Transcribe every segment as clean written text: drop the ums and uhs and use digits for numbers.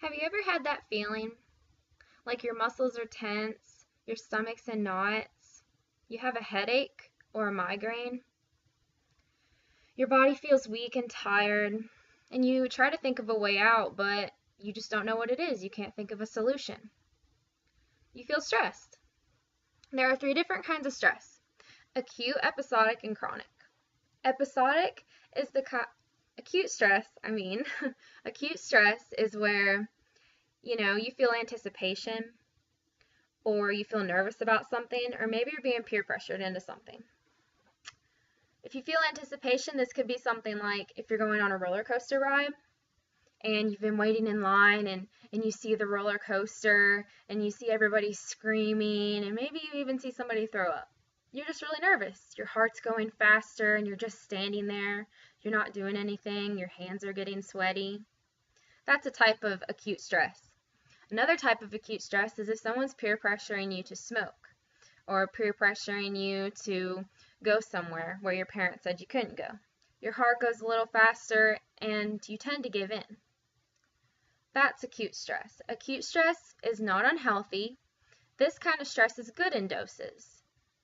Have you ever had that feeling? Like your muscles are tense, your stomach's in knots, you have a headache or a migraine, your body feels weak and tired, and you try to think of a way out, but you just don't know what it is. You can't think of a solution. You feel stressed. There are three different kinds of stress: acute, episodic, and chronic. Episodic is acute stress, acute stress is where, you feel anticipation, or you feel nervous about something, or maybe you're being peer pressured into something. If you feel anticipation, this could be something like if you're going on a roller coaster ride and you've been waiting in line and you see the roller coaster and you see everybody screaming and maybe you even see somebody throw up. You're just really nervous. Your heart's going faster and you're just standing there. You're not doing anything. Your hands are getting sweaty. That's a type of acute stress. Another type of acute stress is if someone's peer pressuring you to smoke or peer pressuring you to go somewhere where your parents said you couldn't go. Your heart goes a little faster and you tend to give in. That's acute stress. Acute stress is not unhealthy. This kind of stress is good in doses.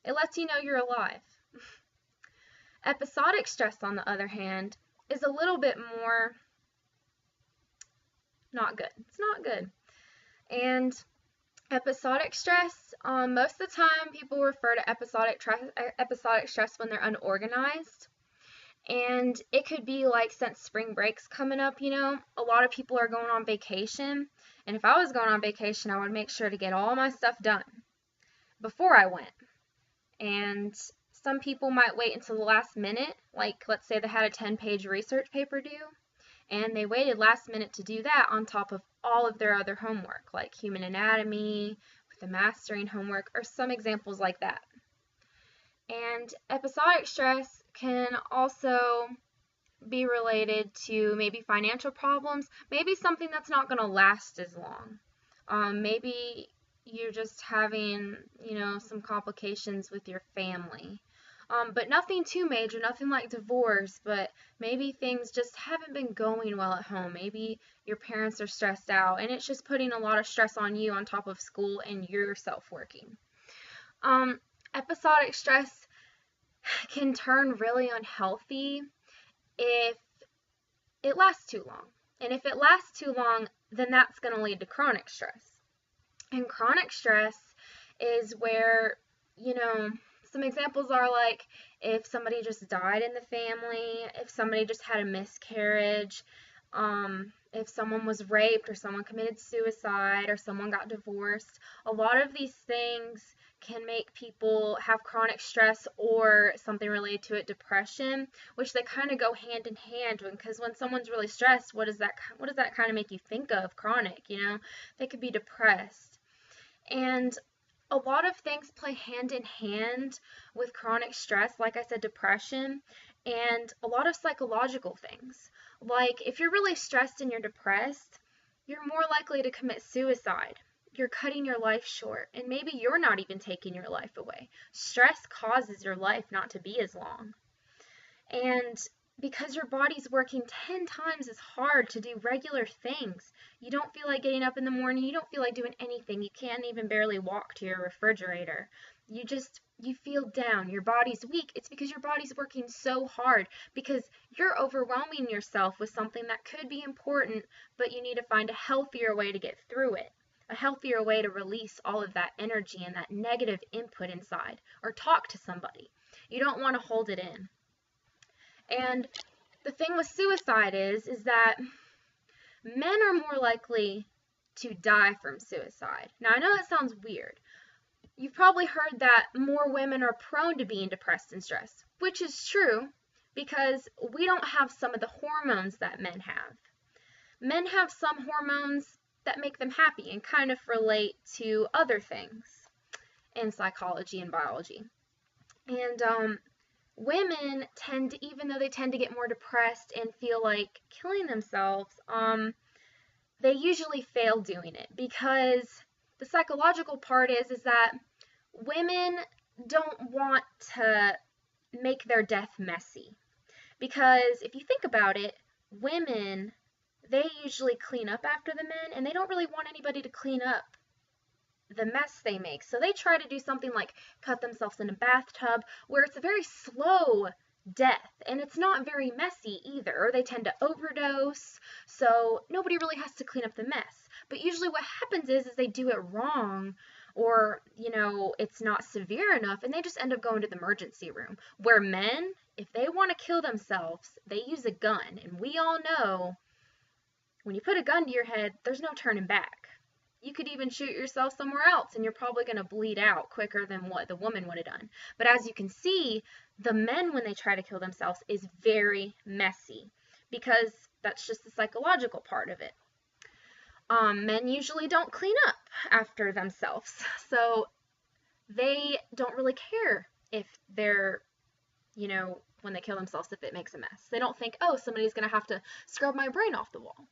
It lets you know you're alive. Episodic stress, on the other hand, is a little bit more not good. It's not good. And episodic stress, most of the time people refer to episodic stress when they're unorganized. And it could be like, since spring break's coming up, a lot of people are going on vacation. And if I was going on vacation, I would make sure to get all my stuff done before I went. And some people might wait until the last minute, like let's say they had a 10-page research paper due, and they waited last minute to do that on top of all of their other homework, like human anatomy, with the mastering homework, or some examples like that. And episodic stress can also be related to maybe financial problems, maybe something that's not going to last as long. Maybe you're just having, some complications with your family. But nothing too major, nothing like divorce, but maybe things just haven't been going well at home. Maybe your parents are stressed out, and it's just putting a lot of stress on you on top of school and yourself working. Episodic stress can turn really unhealthy if it lasts too long. And if it lasts too long, then that's going to lead to chronic stress. And chronic stress is where, some examples are like if somebody just died in the family, if somebody just had a miscarriage, if someone was raped or someone committed suicide or someone got divorced. A lot of these things can make people have chronic stress or something related to it, depression, which they kind of go hand in hand, because when someone's really stressed, what does that kind of make you think of? Chronic, they could be depressed. And a lot of things play hand in hand with chronic stress, like I said, depression, and a lot of psychological things. Like if you're really stressed and you're depressed, you're more likely to commit suicide. You're cutting your life short, and maybe you're not even taking your life away. Stress causes your life not to be as long. And because your body's working 10 times as hard to do regular things, you don't feel like getting up in the morning, you don't feel like doing anything, you can't even barely walk to your refrigerator. You feel down, your body's weak. It's because your body's working so hard, because you're overwhelming yourself with something that could be important, but you need to find a healthier way to get through it. A healthier way to release all of that energy and that negative input inside, or talk to somebody. You don't want to hold it in. And the thing with suicide is that men are more likely to die from suicide. Now, I know that sounds weird. You've probably heard that more women are prone to being depressed and stressed, which is true, because we don't have some of the hormones that men have. Men have some hormones that make them happy and kind of relate to other things in psychology and biology. And women tend to, even though they tend to get more depressed and feel like killing themselves, they usually fail doing it, because the psychological part is that women don't want to make their death messy. Because if you think about it, women they usually clean up after the men, and they don't really want anybody to clean up the mess they make. So they try to do something like cut themselves in a bathtub, where it's a very slow death and it's not very messy either. Or they tend to overdose, so nobody really has to clean up the mess. But usually what happens is they do it wrong, or it's not severe enough, and they just end up going to the emergency room. Where men, if they want to kill themselves, they use a gun, and we all know when you put a gun to your head, there's no turning back. You could even shoot yourself somewhere else, and you're probably going to bleed out quicker than what the woman would have done. But as you can see, the men, when they try to kill themselves, is very messy, because that's just the psychological part of it. Men usually don't clean up after themselves, so they don't really care if they're, when they kill themselves, if it makes a mess. They don't think, oh, somebody's going to have to scrub my brain off the wall.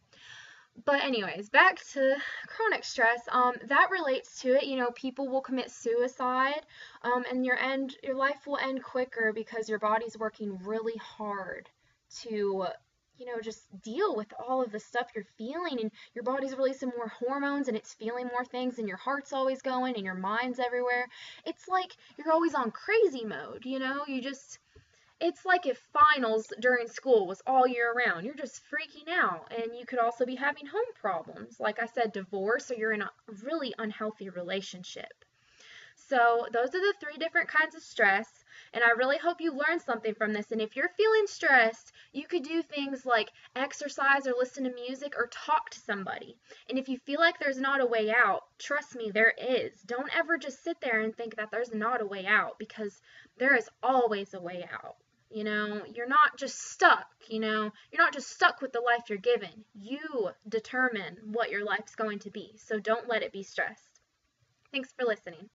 But anyways, back to chronic stress. That relates to it. People will commit suicide, and your life will end quicker because your body's working really hard to, just deal with all of the stuff you're feeling, and your body's releasing more hormones, and it's feeling more things, and your heart's always going, and your mind's everywhere. It's like you're always on crazy mode. It's like if finals during school was all year round. You're just freaking out. And you could also be having home problems. Like I said, divorce, or you're in a really unhealthy relationship. So those are the 3 different kinds of stress. And I really hope you learned something from this. And if you're feeling stressed, you could do things like exercise or listen to music or talk to somebody. And if you feel like there's not a way out, trust me, there is. Don't ever just sit there and think that there's not a way out, because there is always a way out. You're not just stuck, you're not just stuck with the life you're given. You determine what your life's going to be, so don't let it be stressed. Thanks for listening.